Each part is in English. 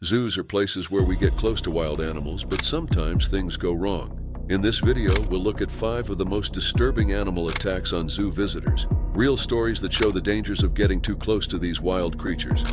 Zoos are places where we get close to wild animals, but sometimes things go wrong. In this video, we'll look at 5 of the most disturbing animal attacks on zoo visitors. Real stories that show the dangers of getting too close to these wild creatures.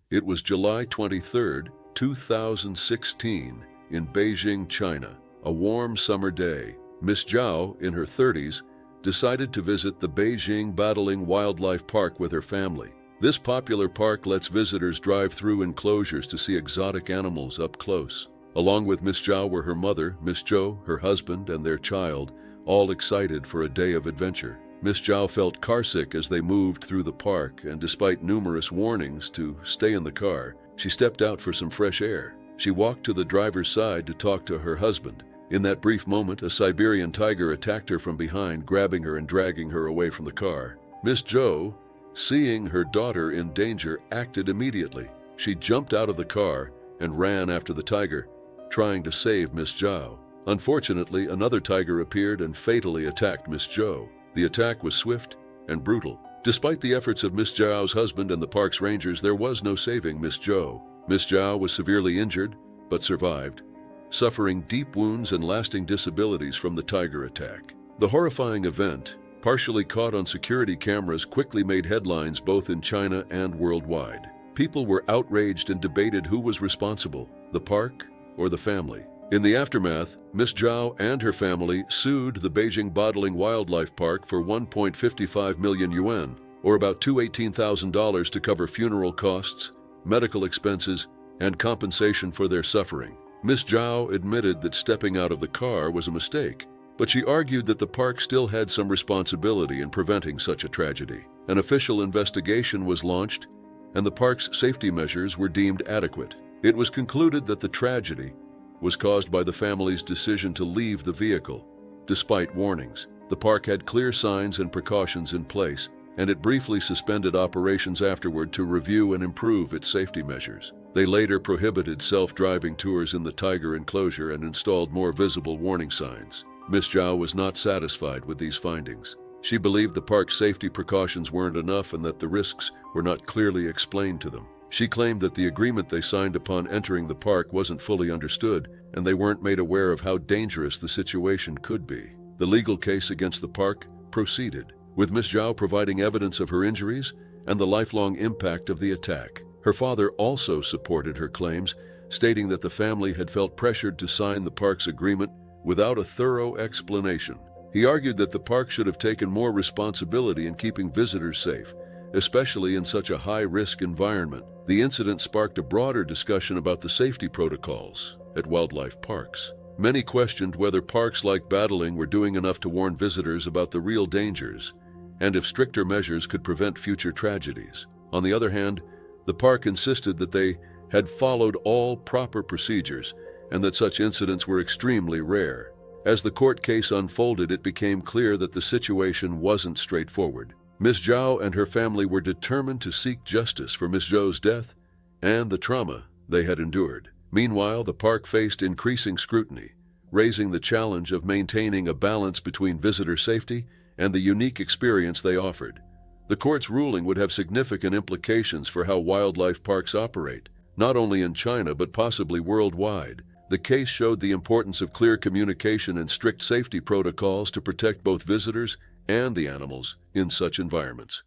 It was July 23, 2016, in Beijing, China. A warm summer day. Miss Zhao, in her 30s, decided to visit the Beijing Battling Wildlife Park with her family. This popular park lets visitors drive through enclosures to see exotic animals up close. Along with Miss Zhao were her mother, Miss Zhou, her husband, and their child, all excited for a day of adventure. Miss Zhao felt carsick as they moved through the park, and despite numerous warnings to stay in the car, she stepped out for some fresh air. She walked to the driver's side to talk to her husband. In that brief moment, a Siberian tiger attacked her from behind, grabbing her and dragging her away from the car. Miss Zhou, seeing her daughter in danger, acted immediately. She jumped out of the car and ran after the tiger, trying to save Miss Zhao. Unfortunately, another tiger appeared and fatally attacked Miss Zhou. The attack was swift and brutal. Despite the efforts of Miss Zhao's husband and the park's rangers, there was no saving Miss Zhou. Miss Zhao was severely injured, but survived, suffering deep wounds and lasting disabilities from the tiger attack. The horrifying event, partially caught on security cameras, quickly made headlines both in China and worldwide. People were outraged and debated who was responsible, the park or the family. In the aftermath, Miss Zhao and her family sued the Beijing Battling Wildlife Park for 1.55 million yuan, or about $18,000, to cover funeral costs, medical expenses, and compensation for their suffering. Miss Zhao admitted that stepping out of the car was a mistake, but she argued that the park still had some responsibility in preventing such a tragedy. An official investigation was launched, and the park's safety measures were deemed adequate. It was concluded that the tragedy was caused by the family's decision to leave the vehicle. Despite warnings, the park had clear signs and precautions in place, and it briefly suspended operations afterward to review and improve its safety measures. They later prohibited self-driving tours in the tiger enclosure and installed more visible warning signs. Miss Zhao was not satisfied with these findings. She believed the park's safety precautions weren't enough and that the risks were not clearly explained to them. She claimed that the agreement they signed upon entering the park wasn't fully understood, and they weren't made aware of how dangerous the situation could be. The legal case against the park proceeded, with Miss Zhao providing evidence of her injuries and the lifelong impact of the attack. Her father also supported her claims, stating that the family had felt pressured to sign the park's agreement without a thorough explanation. He argued that the park should have taken more responsibility in keeping visitors safe, especially in such a high-risk environment. The incident sparked a broader discussion about the safety protocols at wildlife parks. Many questioned whether parks like Battling were doing enough to warn visitors about the real dangers, and if stricter measures could prevent future tragedies. On the other hand, the park insisted that they had followed all proper procedures and that such incidents were extremely rare. As the court case unfolded, it became clear that the situation wasn't straightforward. Miss Zhao and her family were determined to seek justice for Miss Zhou's death and the trauma they had endured. Meanwhile, the park faced increasing scrutiny, raising the challenge of maintaining a balance between visitor safety and the unique experience they offered. The court's ruling would have significant implications for how wildlife parks operate, not only in China but possibly worldwide. The case showed the importance of clear communication and strict safety protocols to protect both visitors and the animals in such environments.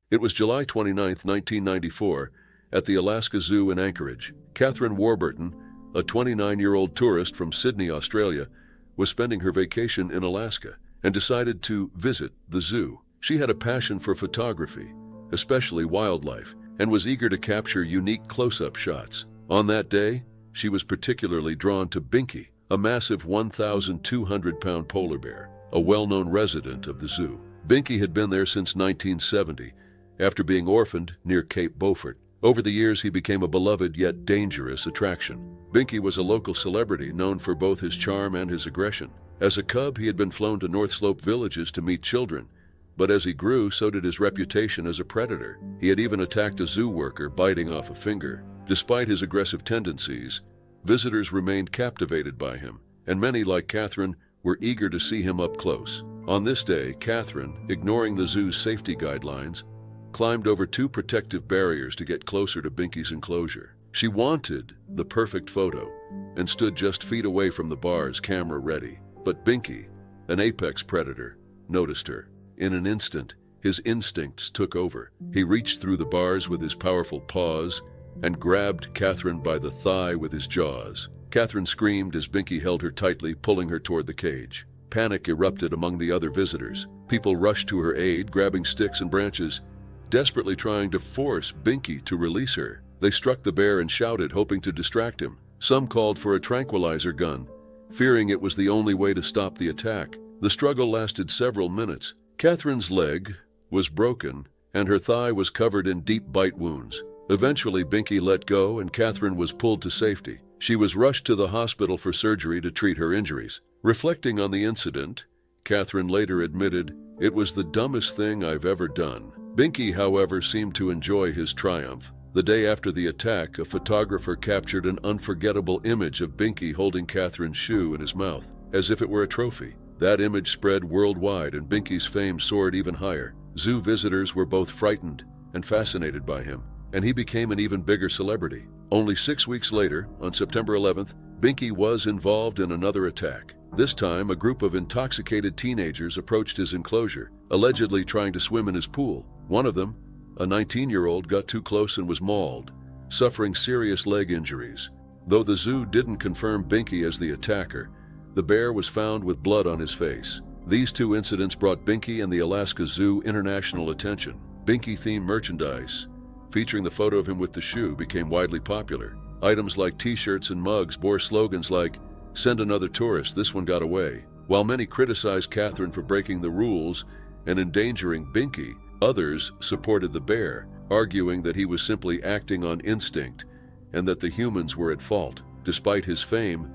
It was July 29, 1994, at the Alaska Zoo in Anchorage. Catherine Warburton, a 29-year-old tourist from Sydney, Australia, was spending her vacation in Alaska and decided to visit the zoo. She had a passion for photography, especially wildlife, and was eager to capture unique close-up shots. On that day, she was particularly drawn to Binky, a massive 1,200-pound polar bear, a well-known resident of the zoo. Binky had been there since 1970, after being orphaned near Cape Beaufort. Over the years, he became a beloved yet dangerous attraction. Binky was a local celebrity known for both his charm and his aggression. As a cub, he had been flown to North Slope villages to meet children, but as he grew, so did his reputation as a predator. He had even attacked a zoo worker, biting off a finger. Despite his aggressive tendencies, Visitors remained captivated by him, and many, like Catherine, were eager to see him up close. On this day, Catherine, ignoring the zoo's safety guidelines, climbed over 2 protective barriers to get closer to Binky's enclosure. She wanted the perfect photo and stood just feet away from the bars, camera ready. But Binky, an apex predator, noticed her. In an instant, his instincts took over. He reached through the bars with his powerful paws and grabbed Catherine by the thigh with his jaws. Catherine screamed as Binky held her tightly, pulling her toward the cage. Panic erupted among the other visitors. People rushed to her aid, grabbing sticks and branches, desperately trying to force Binky to release her. They struck the bear and shouted, hoping to distract him. Some called for a tranquilizer gun, fearing it was the only way to stop the attack. The struggle lasted several minutes. Catherine's leg was broken, and her thigh was covered in deep bite wounds. Eventually, Binky let go, and Catherine was pulled to safety. She was rushed to the hospital for surgery to treat her injuries. Reflecting on the incident, Catherine later admitted, "It was the dumbest thing I've ever done." Binky, however, seemed to enjoy his triumph. The day after the attack, a photographer captured an unforgettable image of Binky holding Catherine's shoe in his mouth, as if it were a trophy. That image spread worldwide, and Binky's fame soared even higher. Zoo visitors were both frightened and fascinated by him, and he became an even bigger celebrity. Only 6 weeks later, on September 11th, Binky was involved in another attack. This time, a group of intoxicated teenagers approached his enclosure, allegedly trying to swim in his pool. One of them, a 19-year-old, got too close and was mauled, suffering serious leg injuries. Though the zoo didn't confirm Binky as the attacker, the bear was found with blood on his face. These 2 incidents brought Binky and the Alaska Zoo international attention. Binky-themed merchandise, featuring the photo of him with the shoe, became widely popular. Items like t-shirts and mugs bore slogans like, "Send another tourist, this one got away." While many criticized Catherine for breaking the rules and endangering Binky, others supported the bear, arguing that he was simply acting on instinct and that the humans were at fault. Despite his fame,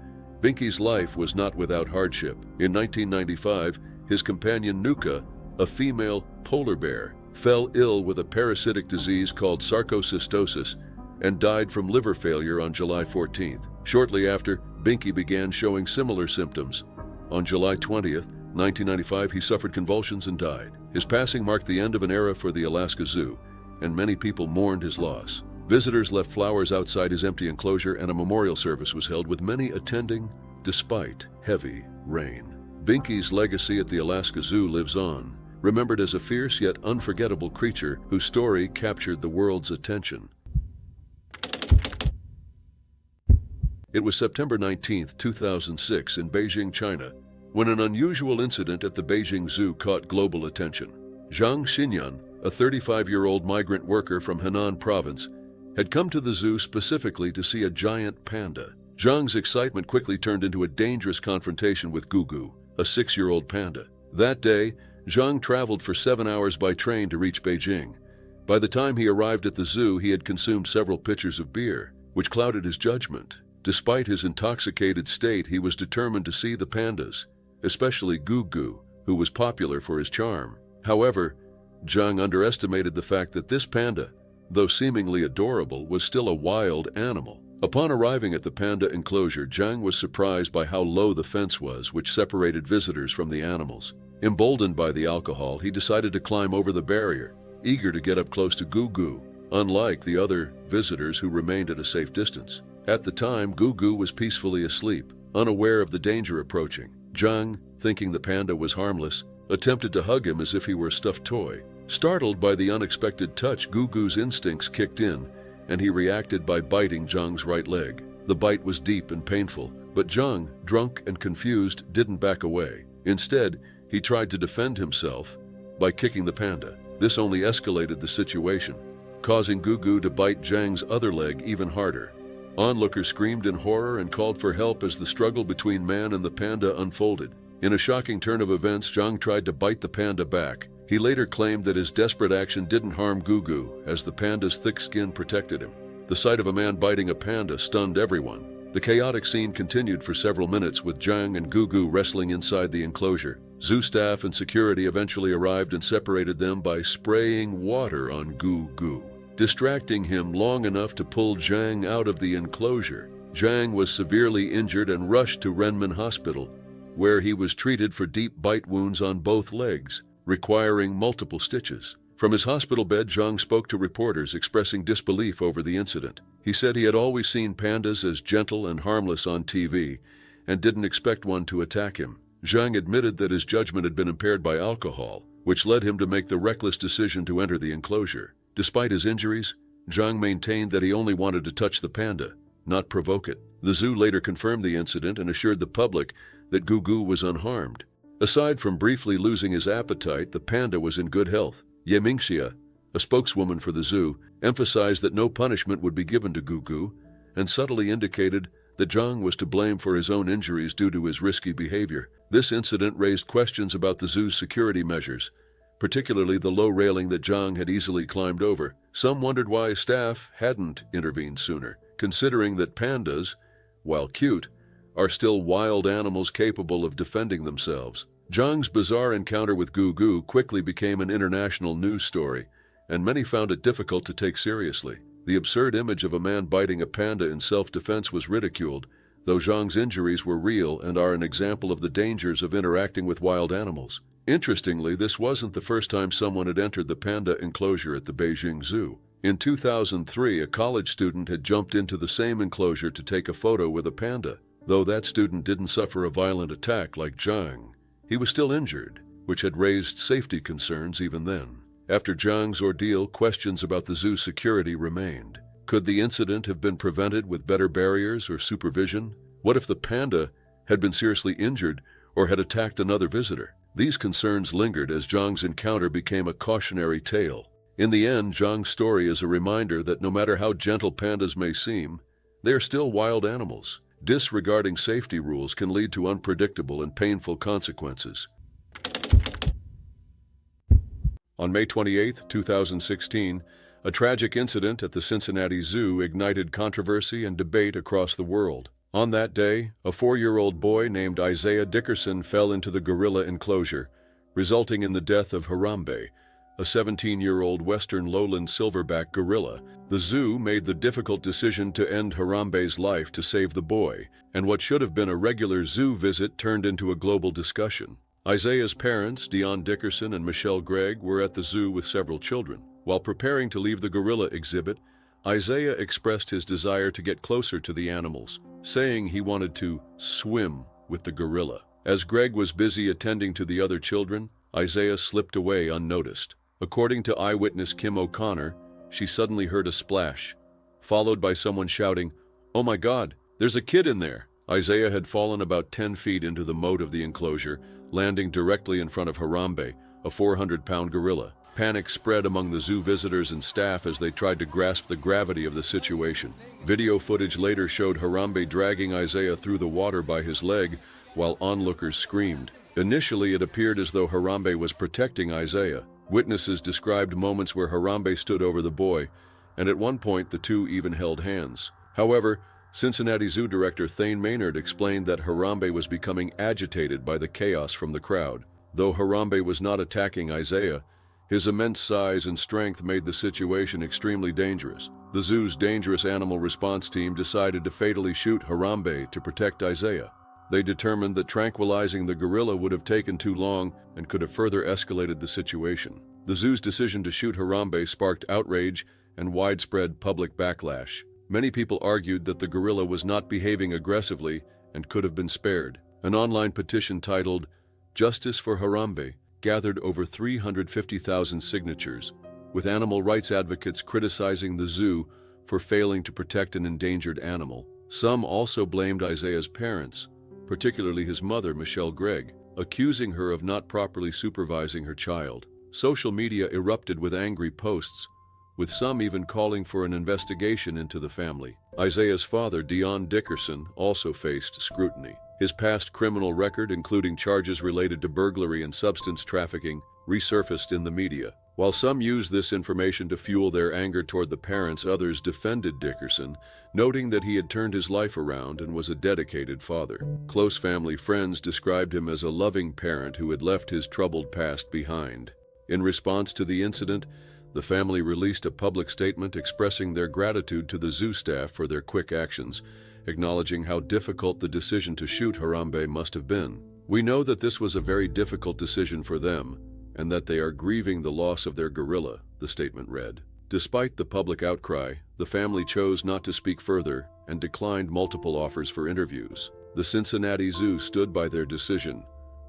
Binky's life was not without hardship. In 1995, his companion Nuka, a female polar bear, fell ill with a parasitic disease called sarcocystosis and died from liver failure on July 14th. Shortly after, Binky began showing similar symptoms. On July 20th, 1995, he suffered convulsions and died. His passing marked the end of an era for the Alaska Zoo, and many people mourned his loss. Visitors left flowers outside his empty enclosure, and a memorial service was held, with many attending despite heavy rain. Binky's legacy at the Alaska Zoo lives on, remembered as a fierce yet unforgettable creature whose story captured the world's attention. It was September 19, 2006, in Beijing, China, when an unusual incident at the Beijing Zoo caught global attention. Zhang Xinyan, a 35-year-old migrant worker from Henan province, had come to the zoo specifically to see a giant panda. Zhang's excitement quickly turned into a dangerous confrontation with Gugu, a 6-year-old panda. That day, Zhang traveled for 7 hours by train to reach Beijing. By the time he arrived at the zoo, he had consumed several pitchers of beer, which clouded his judgment. Despite his intoxicated state, he was determined to see the pandas, especially Gugu, who was popular for his charm. However, Zhang underestimated the fact that this panda, though seemingly adorable, was still a wild animal. Upon arriving at the panda enclosure, Zhang was surprised by how low the fence was, which separated visitors from the animals. Emboldened by the alcohol, he decided to climb over the barrier, eager to get up close to Gugu, unlike the other visitors who remained at a safe distance. At the time, Gugu was peacefully asleep, unaware of the danger approaching. Zhang, thinking the panda was harmless, attempted to hug him as if he were a stuffed toy. Startled by the unexpected touch, Gugu's instincts kicked in, and he reacted by biting Zhang's right leg. The bite was deep and painful, but Zhang, drunk and confused, didn't back away. Instead, he tried to defend himself by kicking the panda. This only escalated the situation, causing Gugu to bite Zhang's other leg even harder. Onlookers screamed in horror and called for help as the struggle between man and the panda unfolded. In a shocking turn of events, Zhang tried to bite the panda back. He later claimed that his desperate action didn't harm Gugu, as the panda's thick skin protected him. The sight of a man biting a panda stunned everyone. The chaotic scene continued for several minutes, with Zhang and Gugu wrestling inside the enclosure. Zoo staff and security eventually arrived and separated them by spraying water on Gugu, distracting him long enough to pull Zhang out of the enclosure. Zhang was severely injured and rushed to Renmin Hospital, where he was treated for deep bite wounds on both legs, requiring multiple stitches. From his hospital bed, Zhang spoke to reporters, expressing disbelief over the incident. He said he had always seen pandas as gentle and harmless on TV and didn't expect one to attack him. Zhang admitted that his judgment had been impaired by alcohol, which led him to make the reckless decision to enter the enclosure. Despite his injuries, Zhang maintained that he only wanted to touch the panda, not provoke it. The zoo later confirmed the incident and assured the public that Gugu was unharmed. Aside from briefly losing his appetite, the panda was in good health. Ye Mingxia, a spokeswoman for the zoo, emphasized that no punishment would be given to Gugu and subtly indicated that Zhang was to blame for his own injuries due to his risky behavior. This incident raised questions about the zoo's security measures, particularly the low railing that Zhang had easily climbed over. Some wondered why staff hadn't intervened sooner, considering that pandas, while cute, are still wild animals capable of defending themselves. Zhang's bizarre encounter with Gugu quickly became an international news story, and many found it difficult to take seriously. The absurd image of a man biting a panda in self-defense was ridiculed, though Zhang's injuries were real and are an example of the dangers of interacting with wild animals. Interestingly, this wasn't the first time someone had entered the panda enclosure at the Beijing Zoo. In 2003, a college student had jumped into the same enclosure to take a photo with a panda. Though that student didn't suffer a violent attack like Zhang, he was still injured, which had raised safety concerns even then. After Zhang's ordeal, questions about the zoo's security remained. Could the incident have been prevented with better barriers or supervision? What if the panda had been seriously injured or had attacked another visitor? These concerns lingered as Zhang's encounter became a cautionary tale. In the end, Zhang's story is a reminder that no matter how gentle pandas may seem, they are still wild animals. Disregarding safety rules can lead to unpredictable and painful consequences. On May 28, 2016, a tragic incident at the Cincinnati Zoo ignited controversy and debate across the world. On that day, a 4-year-old boy named Isaiah Dickerson fell into the gorilla enclosure, resulting in the death of Harambe, a 17-year-old western lowland silverback gorilla. The zoo made the difficult decision to end Harambe's life to save the boy, and what should have been a regular zoo visit turned into a global discussion. Isaiah's parents, Dion Dickerson and Michelle Gregg, were at the zoo with several children. While preparing to leave the gorilla exhibit, Isaiah expressed his desire to get closer to the animals, saying he wanted to swim with the gorilla. As Gregg was busy attending to the other children, Isaiah slipped away unnoticed. According to eyewitness Kim O'Connor, she suddenly heard a splash, followed by someone shouting, "Oh my God, there's a kid in there!" Isaiah had fallen about 10 feet into the moat of the enclosure, landing directly in front of Harambe, a 400-pound gorilla. Panic spread among the zoo visitors and staff as they tried to grasp the gravity of the situation. Video footage later showed Harambe dragging Isaiah through the water by his leg while onlookers screamed. Initially, it appeared as though Harambe was protecting Isaiah. Witnesses described moments where Harambe stood over the boy, and at one point the two even held hands. However, Cincinnati Zoo Director Thane Maynard explained that Harambe was becoming agitated by the chaos from the crowd. Though Harambe was not attacking Isaiah, his immense size and strength made the situation extremely dangerous. The zoo's dangerous animal response team decided to fatally shoot Harambe to protect Isaiah. They determined that tranquilizing the gorilla would have taken too long and could have further escalated the situation. The zoo's decision to shoot Harambe sparked outrage and widespread public backlash. Many people argued that the gorilla was not behaving aggressively and could have been spared. An online petition titled "Justice for Harambe" gathered over 350,000 signatures, with animal rights advocates criticizing the zoo for failing to protect an endangered animal. Some also blamed Isaiah's parents, particularly his mother, Michelle Gregg, accusing her of not properly supervising her child. Social media erupted with angry posts, with some even calling for an investigation into the family. Isaiah's father, Dion Dickerson, also faced scrutiny. His past criminal record, including charges related to burglary and substance trafficking, resurfaced in the media. While some used this information to fuel their anger toward the parents, others defended Dickerson, noting that he had turned his life around and was a dedicated father. Close family friends described him as a loving parent who had left his troubled past behind. In response to the incident, the family released a public statement expressing their gratitude to the zoo staff for their quick actions acknowledging how difficult the decision to shoot Harambe must have been. "We know that this was a very difficult decision for them, and that they are grieving the loss of their gorilla," the statement read. Despite the public outcry, the family chose not to speak further and declined multiple offers for interviews. The Cincinnati Zoo stood by their decision,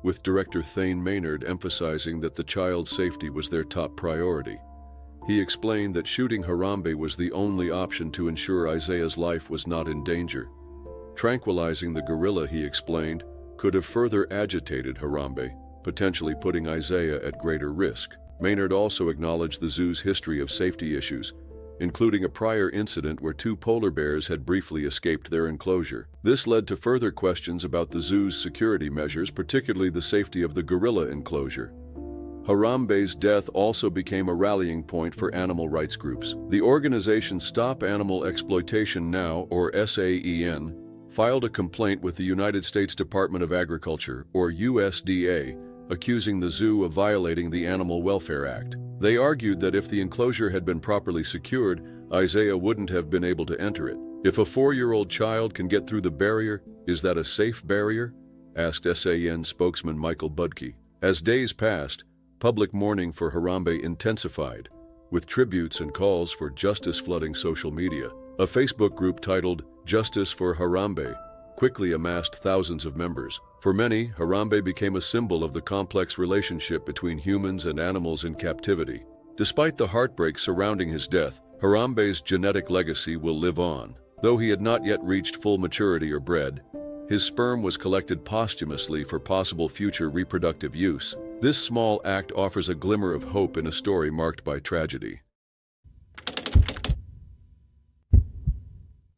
with director Thane Maynard emphasizing that the child's safety was their top priority. He explained that shooting Harambe was the only option to ensure Isaiah's life was not in danger. Tranquilizing the gorilla, he explained, could have further agitated Harambe, potentially putting Isaiah at greater risk. Maynard also acknowledged the zoo's history of safety issues, including a prior incident where 2 polar bears had briefly escaped their enclosure. This led to further questions about the zoo's security measures, particularly the safety of the gorilla enclosure. Harambe's death also became a rallying point for animal rights groups. The organization Stop Animal Exploitation Now, or SAEN, filed a complaint with the United States Department of Agriculture, or USDA, accusing the zoo of violating the Animal Welfare Act. They argued that if the enclosure had been properly secured, Isaiah wouldn't have been able to enter it. "If a 4-year-old child can get through the barrier, is that a safe barrier?" asked SAN spokesman Michael Budke. As days passed, public mourning for Harambe intensified, with tributes and calls for justice flooding social media. A Facebook group titled "Justice for Harambe" quickly amassed thousands of members. For many, Harambe became a symbol of the complex relationship between humans and animals in captivity. Despite the heartbreak surrounding his death, Harambe's genetic legacy will live on. Though he had not yet reached full maturity or bred, his sperm was collected posthumously for possible future reproductive use. This small act offers a glimmer of hope in a story marked by tragedy.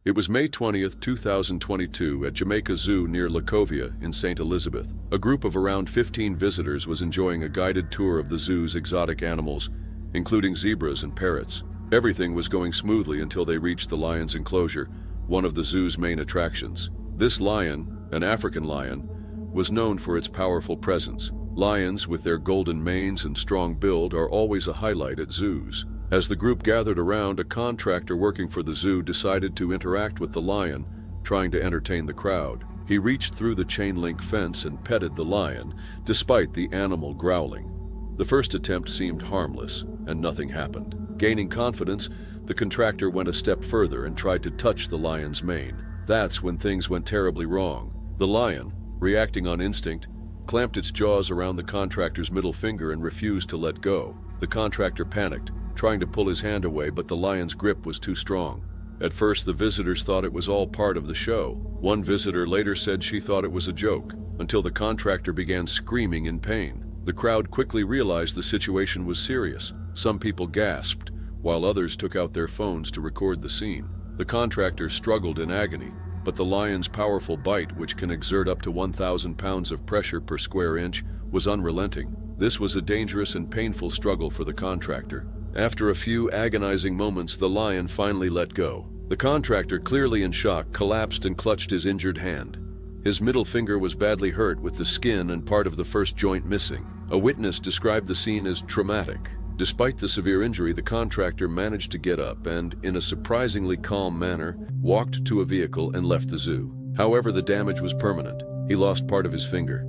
It was May 20th, 2022 at Jamaica Zoo near Lacovia in St. Elizabeth. A group of around 15 visitors was enjoying a guided tour of the zoo's exotic animals, including zebras and parrots. Everything was going smoothly until they reached the lion's enclosure, one of the zoo's main attractions. This lion, an African lion, was known for its powerful presence. Lions, with their golden manes and strong build, are always a highlight at zoos. As the group gathered around, a contractor working for the zoo decided to interact with the lion, trying to entertain the crowd. He reached through the chain-link fence and petted the lion, despite the animal growling. The first attempt seemed harmless, and nothing happened. Gaining confidence, the contractor went a step further and tried to touch the lion's mane. That's when things went terribly wrong. The lion, reacting on instinct, clamped its jaws around the contractor's middle finger and refused to let go. The contractor panicked, trying to pull his hand away, but the lion's grip was too strong. At first, the visitors thought it was all part of the show. One visitor later said she thought it was a joke, until the contractor began screaming in pain. The crowd quickly realized the situation was serious. Some people gasped, while others took out their phones to record the scene. The contractor struggled in agony, but the lion's powerful bite, which can exert up to 1,000 pounds of pressure per square inch, was unrelenting. This was a dangerous and painful struggle for the contractor. After a few agonizing moments, the lion finally let go. The contractor, clearly in shock, collapsed and clutched his injured hand. His middle finger was badly hurt, with the skin and part of the first joint missing. A witness described the scene as traumatic. Despite the severe injury, the contractor managed to get up and, in a surprisingly calm manner, walked to a vehicle and left the zoo. However, the damage was permanent. He lost part of his finger.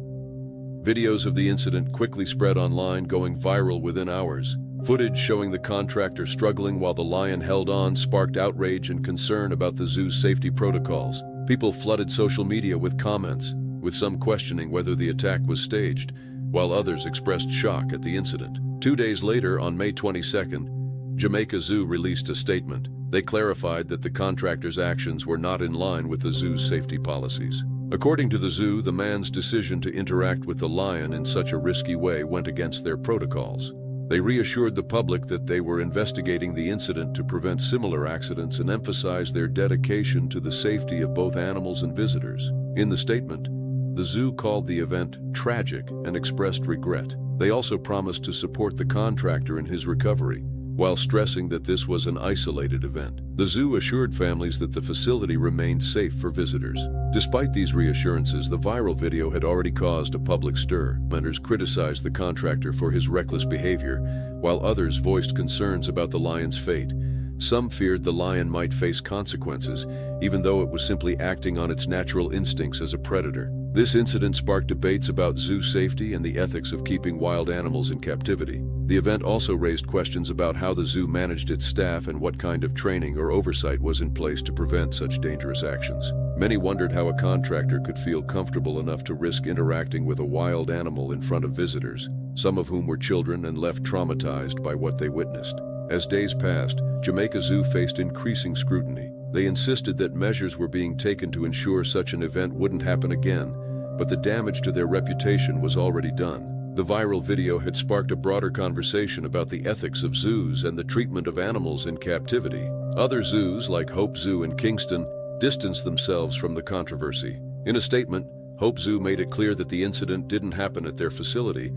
Videos of the incident quickly spread online, going viral within hours. Footage showing the contractor struggling while the lion held on sparked outrage and concern about the zoo's safety protocols. People flooded social media with comments, with some questioning whether the attack was staged, while others expressed shock at the incident. 2 days later, on May 22nd, Jamaica Zoo released a statement. They clarified that the contractor's actions were not in line with the zoo's safety policies. According to the zoo, the man's decision to interact with the lion in such a risky way went against their protocols. They reassured the public that they were investigating the incident to prevent similar accidents and emphasized their dedication to the safety of both animals and visitors. In the statement, the zoo called the event tragic and expressed regret. They also promised to support the contractor in his recovery, while stressing that this was an isolated event. The zoo assured families that the facility remained safe for visitors. Despite these reassurances, the viral video had already caused a public stir. Members criticized the contractor for his reckless behavior, while others voiced concerns about the lion's fate. Some feared the lion might face consequences even though it was simply acting on its natural instincts as a predator. This incident sparked debates about zoo safety and the ethics of keeping wild animals in captivity. The event also raised questions about how the zoo managed its staff and what kind of training or oversight was in place to prevent such dangerous actions. Many wondered how a contractor could feel comfortable enough to risk interacting with a wild animal in front of visitors, some of whom were children and left traumatized by what they witnessed. As days passed, Jamaica Zoo faced increasing scrutiny. They insisted that measures were being taken to ensure such an event wouldn't happen again, but the damage to their reputation was already done. The viral video had sparked a broader conversation about the ethics of zoos and the treatment of animals in captivity. Other zoos, like Hope Zoo in Kingston, distanced themselves from the controversy. In a statement, Hope Zoo made it clear that the incident didn't happen at their facility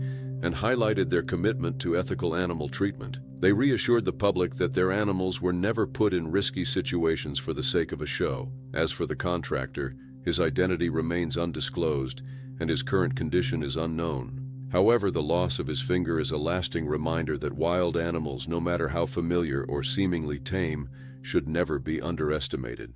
and highlighted their commitment to ethical animal treatment. They reassured the public that their animals were never put in risky situations for the sake of a show. As for the contractor, his identity remains undisclosed and his current condition is unknown. However, the loss of his finger is a lasting reminder that wild animals, no matter how familiar or seemingly tame, should never be underestimated.